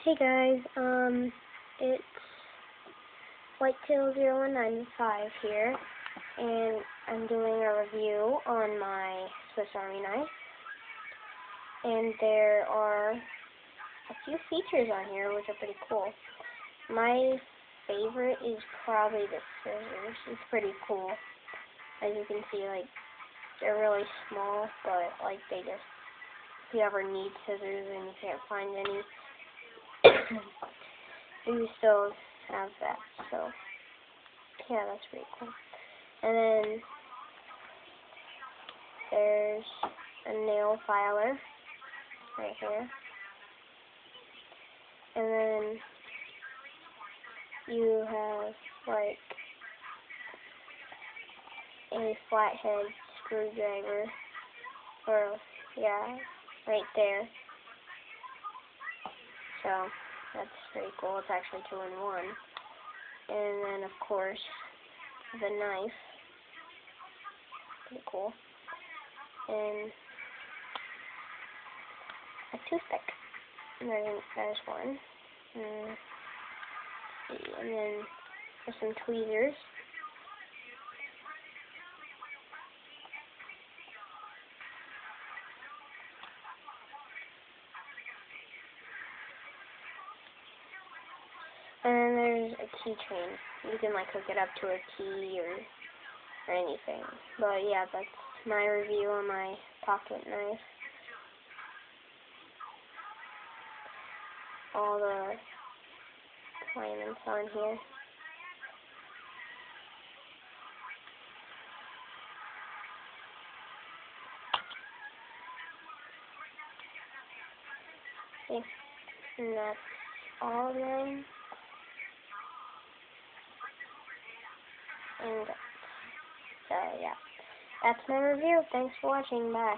Hey guys, it's Whitetail0195 here, and I'm doing a review on my Swiss Army knife, and there are a few features on here which are pretty cool. My favorite is probably the scissors. It's pretty cool. As you can see, like, they're really small, but, like, if you ever need scissors and you can't find any, you still have that, so yeah, that's pretty cool. And then there's a nail filer right here, and then you have like a flathead screwdriver, or yeah, right there. So that's pretty cool. It's actually 2-in-1. And then, of course, the knife. Pretty cool. And a toothpick. And there's one. And then there's some tweezers. And then there's a keychain. You can like hook it up to a key or anything. But yeah, that's my review on my pocket knife. All the alignments on here. Okay. And that's all of them. And so yeah, that's my review. Thanks for watching. Bye.